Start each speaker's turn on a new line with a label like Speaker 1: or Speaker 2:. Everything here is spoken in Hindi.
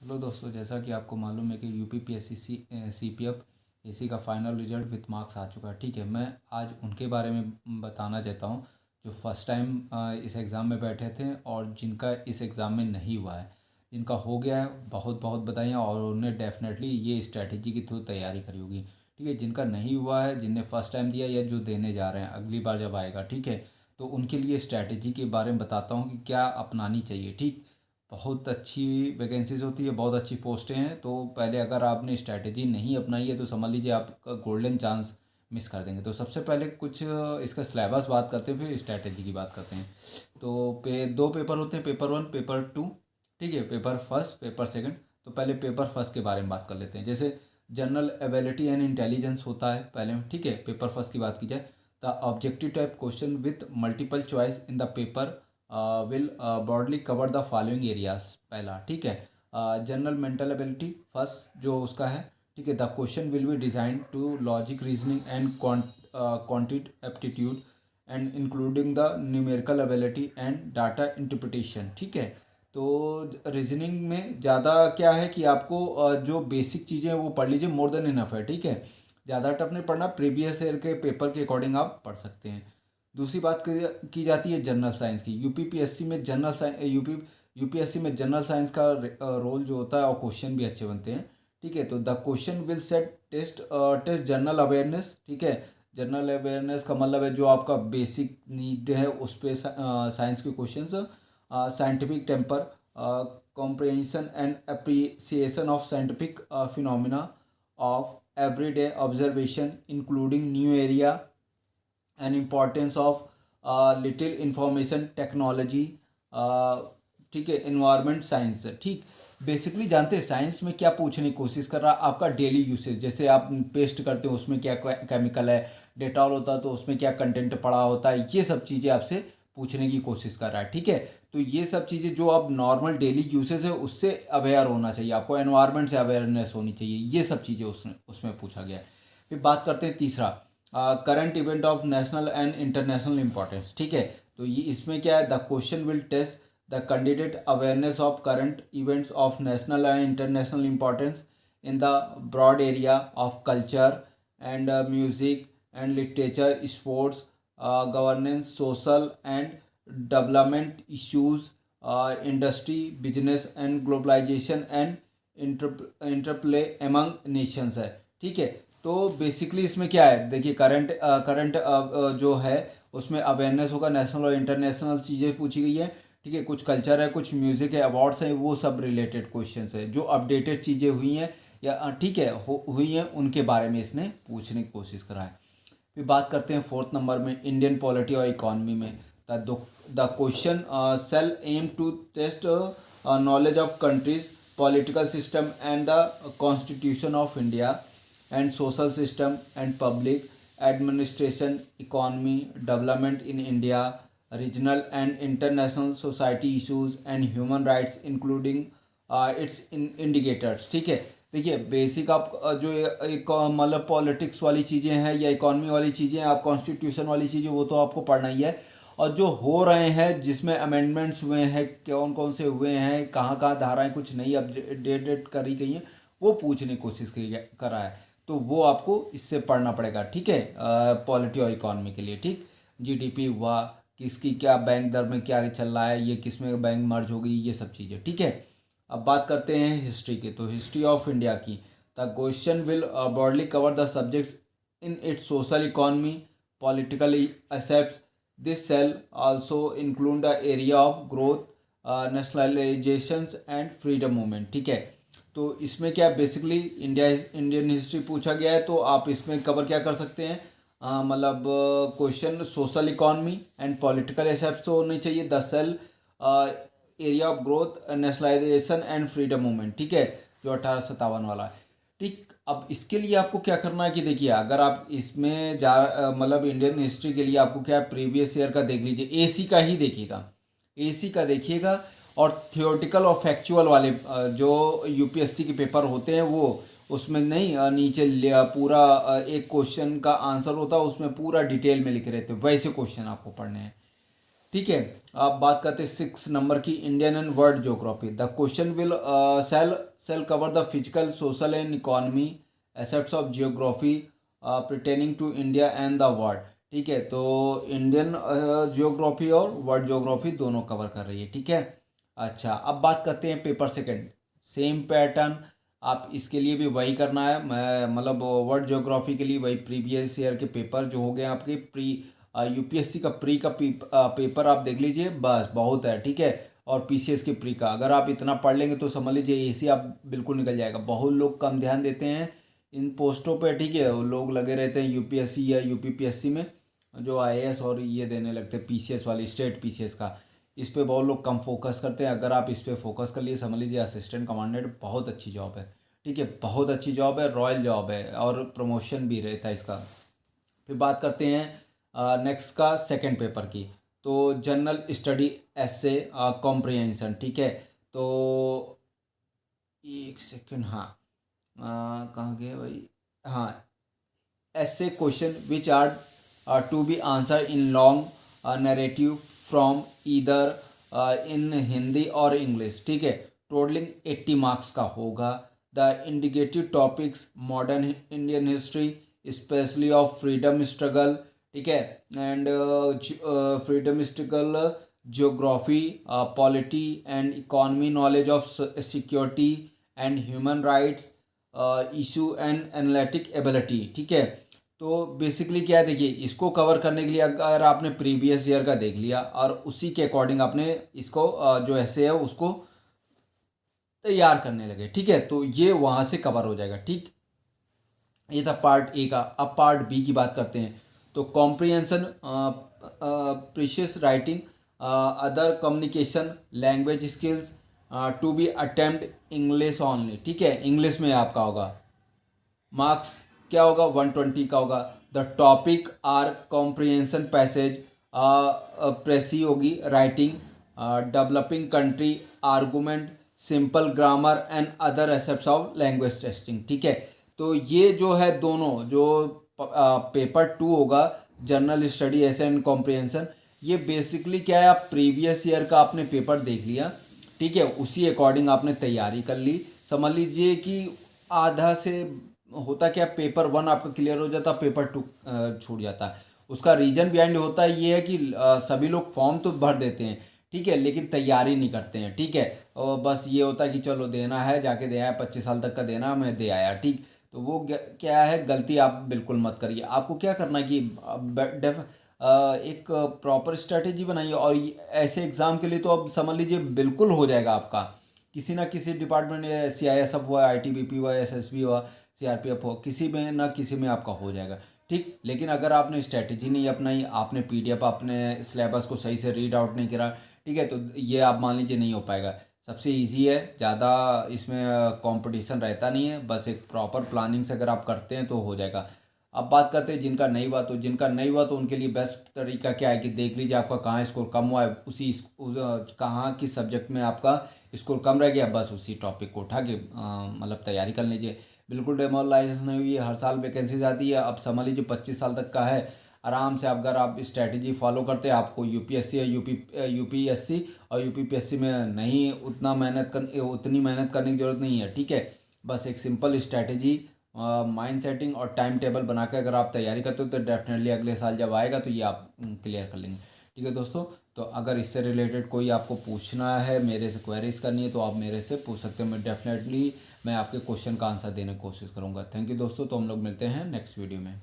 Speaker 1: हेलो दोस्तों, जैसा कि आपको मालूम है कि यूपीपीएससी सीपीएफ एसी का फाइनल रिजल्ट विथ मार्क्स आ चुका है। ठीक है, मैं आज उनके बारे में बताना चाहता हूँ जो फर्स्ट टाइम इस एग्ज़ाम में बैठे थे और जिनका इस एग्ज़ाम में नहीं हुआ है। जिनका हो गया है बहुत बहुत बधाइयाँ, और उन्होंने डेफिनेटली ये स्ट्रैटेजी के थ्रू तैयारी करी होगी। ठीक है, जिनका नहीं हुआ है, जिनने फर्स्ट टाइम दिया या जो देने जा रहे हैं अगली बार जब आएगा, ठीक है, तो उनके लिए स्ट्रैटेजी के बारे में बताता हूँ कि क्या अपनानी चाहिए। ठीक, बहुत अच्छी वैकेंसीज होती है, बहुत अच्छी पोस्टें हैं। तो पहले अगर आपने स्ट्रैटेजी नहीं अपनाई है तो समझ लीजिए आपका गोल्डन चांस मिस कर देंगे। तो सबसे पहले कुछ इसका सिलेबस बात करते हैं, फिर स्ट्रैटेजी की बात करते हैं। तो दो पेपर होते हैं, पेपर वन, पेपर टू। ठीक है, पेपर फर्स्ट, पेपर सेकंड। तो पहले पेपर फर्स्ट के बारे में बात कर लेते हैं। जैसे जनरल एबिलिटी एंड इंटेलिजेंस होता है पहले में। ठीक है, पेपर फर्स्ट की बात की जाए, the objective type question with multiple choice in the paper will broadly cover the following areas. पहला, ठीक है, जनरल मेंटल एबिलिटी फर्स्ट जो उसका है। ठीक है, the question will be design to logic reasoning and quantitative aptitude and including the numerical ability and data interpretation. ठीक है, तो रीजनिंग में ज़्यादा क्या है कि आपको जो बेसिक चीज़ें हैं वो पढ़ लीजिए, मोर देन इनफ है। ठीक है, ज़्यादा टफ नहीं पढ़ना, प्रीवियस ईयर के पेपर के अकॉर्डिंग आप पढ़ सकते हैं। दूसरी बात की जाती है जनरल साइंस की। यूपीपीएससी में जनरल साइंस यूपीएससी में जनरल साइंस का रोल जो होता है, और क्वेश्चन भी अच्छे बनते हैं। ठीक है, तो the question will set test general awareness. ठीक है, जनरल अवेयरनेस का मतलब है जो आपका बेसिक नीड है उस पर साइंस के questions, scientific temper, comprehension and appreciation of scientific phenomena of everyday observation including new area and importance of little information technology. ठीक है, इन्वायरमेंट साइंस। ठीक, बेसिकली जानते हैं साइंस में क्या पूछने की कोशिश कर रहा है, आपका डेली यूसेज। जैसे आप पेस्ट करते हो उसमें क्या केमिकल है, डेटॉल होता है तो उसमें क्या कंटेंट पड़ा होता है, ये सब चीज़ें आपसे पूछने की कोशिश कर रहा है। ठीक है, तो ये सब चीज़ें जो आप नॉर्मल डेली यूसेज है उससे अवेयर होना चाहिए आपको, एनवायरनमेंट से अवेयरनेस होनी चाहिए, ये सब चीज़ें उसमें उसमें पूछा गया है। फिर बात करते हैं तीसरा, current event of national and international importance. ठीक है, तो ये इसमें क्या है, the question will test the candidate awareness of current events of national and international importance in the broad area of culture and music and literature, sports, governance, social and development issues, industry, business and globalisation and interplay among nations है। ठीक है, तो बेसिकली इसमें क्या है, देखिए करंट जो है उसमें अवेयरनेस होगा, नेशनल और इंटरनेशनल चीज़ें पूछी गई है। ठीक है, कुछ कल्चर है, कुछ म्यूज़िक है, अवार्ड्स हैं, वो सब रिलेटेड क्वेश्चंस है जो अपडेटेड चीज़ें हुई हैं या ठीक है हुई हैं उनके बारे में इसने पूछने की कोशिश करा है। फिर बात करते हैं फोर्थ नंबर में, इंडियन पॉलिटी और इकॉनमी में। The question shall aim to test knowledge of countries political system and the constitution of India and social system and public administration, economy, development in India, regional and international society issues and human rights including its indicators। ठीक है, देखिए बेसिक आप जो एक मतलब पॉलिटिक्स वाली चीज़ें हैं या इकॉनमी वाली चीज़ें, आप कॉन्स्टिट्यूशन वाली चीज़ें, वो तो आपको पढ़ना ही है। और जो हो रहे हैं जिसमें अमेंडमेंट्स हुए हैं, कौन कौन से हुए हैं, कहाँ कहाँ धाराएं कुछ नई अपडेटेड करी गई हैं, वो पूछने की कोशिश करा है। तो वो आपको इससे पढ़ना पड़ेगा। ठीक है, पॉलिटी और इकॉनमी के लिए। ठीक, जीडीपी हुआ, किसकी क्या बैंक दर में क्या चल रहा है, ये किस में बैंक मर्ज हो गई, ये सब चीज़ें। ठीक है, अब बात करते हैं हिस्ट्री की। तो हिस्ट्री ऑफ इंडिया की, the question will broadly cover the subjects in its social economy political aspect. This shall also include the area of growth, nationalisations and freedom movement. ठीक है, तो इसमें क्या बेसिकली इंडियन हिस्ट्री पूछा गया है, तो आप इसमें कवर क्या कर सकते हैं, मतलब question social economy and political aspect तो होने चाहिए, the sale area of growth, nationalisation and freedom movement. ठीक है, जो 1857 वाला है। ठीक, अब इसके लिए आपको क्या करना है कि देखिए अगर आप इसमें मतलब इंडियन हिस्ट्री के लिए आपको क्या प्रीवियस ईयर का देख लीजिए, एसी का ही देखिएगा, एसी का देखिएगा। और थियोरटिकल और फैक्चुअल वाले जो यूपीएससी के पेपर होते हैं वो उसमें नहीं, नीचे पूरा एक क्वेश्चन का आंसर होता है, उसमें पूरा डिटेल में लिखे रहते हैं, वैसे क्वेश्चन आपको पढ़ने हैं। ठीक है। अब बात करते हैं 6 नंबर की, Indian and world geography. The question will shall cover the physical, social and economy aspects of geography pertaining to India and the world. ठीक है, तो इंडियन जियोग्राफी और वर्ल्ड जियोग्राफी दोनों कवर कर रही है। ठीक है, अच्छा अब बात करते हैं पेपर सेकंड। सेम पैटर्न, आप इसके लिए भी वही करना है। मैं मतलब वर्ल्ड ज्योग्राफी के लिए वही प्रीवियस ईयर के पेपर जो हो गए आपके प्री यूपीएससी का प्री का पेपर आप देख लीजिए, बस बहुत है। ठीक है, और पीसीएस के प्री का अगर आप इतना पढ़ लेंगे तो समझ लीजिए एसी आप बिल्कुल निकल जाएगा। बहुत लोग कम ध्यान देते हैं इन पोस्टों पे। ठीक है, वो लोग लगे रहते हैं यूपीएससी या यूपीपीएससी में, जो आईएएस और ये देने लगते हैं पीसीएस वाली, स्टेट पीसीएस का। इस पे बहुत लोग कम फोकस करते हैं। अगर आप इस पे फोकस कर लिए, समझ लीजिए असिस्टेंट कमांडेंट बहुत अच्छी जॉब है। ठीक है, बहुत अच्छी जॉब है, रॉयल जॉब है और प्रमोशन भी रहता है इसका। फिर बात करते हैं नेक्स्ट का सेकंड पेपर की, तो जनरल स्टडी एसे कॉम्प्रिहेंशन। ठीक है, तो एक सेकंड, हाँ कहाँ गए भाई, हाँ ऐसे question which are to be answer in long narrative from either in Hindi और इंग्लिश। ठीक है, टोटलिंग 80 मार्क्स का होगा। The indicative topics modern Indian history, specially of freedom struggle. ठीक है, and freedom struggle, geography, polity and economy, knowledge of security and human rights, issue and analytic ability. ठीक है, तो बेसिकली क्या है, देखिए इसको कवर करने के लिए अगर आपने प्रीवियस ईयर का देख लिया और उसी के अकॉर्डिंग आपने इसको जो ऐसे है उसको तैयार करने लगे। ठीक है, तो ये वहाँ से कवर हो जाएगा। ठीक, ये था पार्ट ए का। अब पार्ट बी की बात करते हैं, तो comprehension, precis writing, other communication, language skills, to be attempt English only. ठीक है, इंग्लिश में आपका होगा मार्क्स क्या होगा, 120 का होगा। The topic are comprehension passage, precis होगी writing, developing country, argument, simple grammar and other aspects of language testing. ठीक है, तो ये जो है दोनों जो पेपर 2 होगा, general study essay and comprehension, ये बेसिकली क्या है, आप प्रीवियस ईयर का आपने पेपर देख लिया। ठीक है, उसी अकॉर्डिंग आपने तैयारी कर ली। समझ लीजिए कि आधा से होता क्या, पेपर 1 आपका क्लियर हो जाता, पेपर 2 छूट जाता है। उसका रीजन बिहाइंड होता है ये है कि सभी लोग फॉर्म तो भर देते हैं, ठीक है, लेकिन तैयारी नहीं करते हैं। ठीक है, और बस ये होता है कि चलो देना है, जाके दे आया, 25 साल तक का देना, मैं दे आया। ठीक, तो वो क्या है, गलती आप बिल्कुल मत करिए। आपको क्या करना है कि एक प्रॉपर स्ट्रेटेजी बनाइए, और ऐसे एग्ज़ाम के लिए तो अब समझ लीजिए बिल्कुल हो जाएगा आपका। किसी ना किसी डिपार्टमेंट में, CISF हुआ, ITBP हुआ, SSB हुआ, CRPF हो, किसी में ना किसी में आपका हो जाएगा। ठीक, लेकिन अगर आपने स्ट्रेटेजी नहीं अपनाई, आपने PDF अपने सिलेबस को सही से रीड आउट नहीं करा, ठीक है, तो ये आप मान लीजिए नहीं हो पाएगा। सबसे इजी है, ज़्यादा इसमें कंपटीशन रहता नहीं है, बस एक प्रॉपर प्लानिंग से अगर आप करते हैं तो हो जाएगा। अब बात करते हैं जिनका नहीं हुआ, तो जिनका नहीं हुआ तो उनके लिए बेस्ट तरीका क्या है कि देख लीजिए आपका कहाँ स्कोर कम हुआ है, कहाँ किस सब्जेक्ट में आपका स्कोर कम रह गया, बस उसी टॉपिक को उठा के मतलब तैयारी कर लीजिए। बिल्कुल डेमोरलाइजेशन नहीं हुई है, हर साल वैकेंसीज आती है। अब समझ लीजिए 25 साल तक का है, आराम से अगर आप स्ट्रैटेजी फॉलो करते हैं, आपको UPSC या UPSC और UPPSC में नहीं उतना उतनी मेहनत करने की ज़रूरत नहीं है। ठीक है, बस एक सिंपल स्ट्रैटेजी, माइंड सेटिंग और टाइम टेबल बना के अगर आप तैयारी करते हो तो डेफिनेटली अगले साल जब आएगा तो ये आप क्लियर कर लेंगे। ठीक है दोस्तों, तो अगर इससे रिलेटेड कोई आपको पूछना है, मेरे से क्वेरीज करनी है, तो आप मेरे से पूछ सकते हो। मैं आपके क्वेश्चन का आंसर देने की कोशिश करूँगा। थैंक यू दोस्तों, तो हम लोग मिलते हैं नेक्स्ट वीडियो में।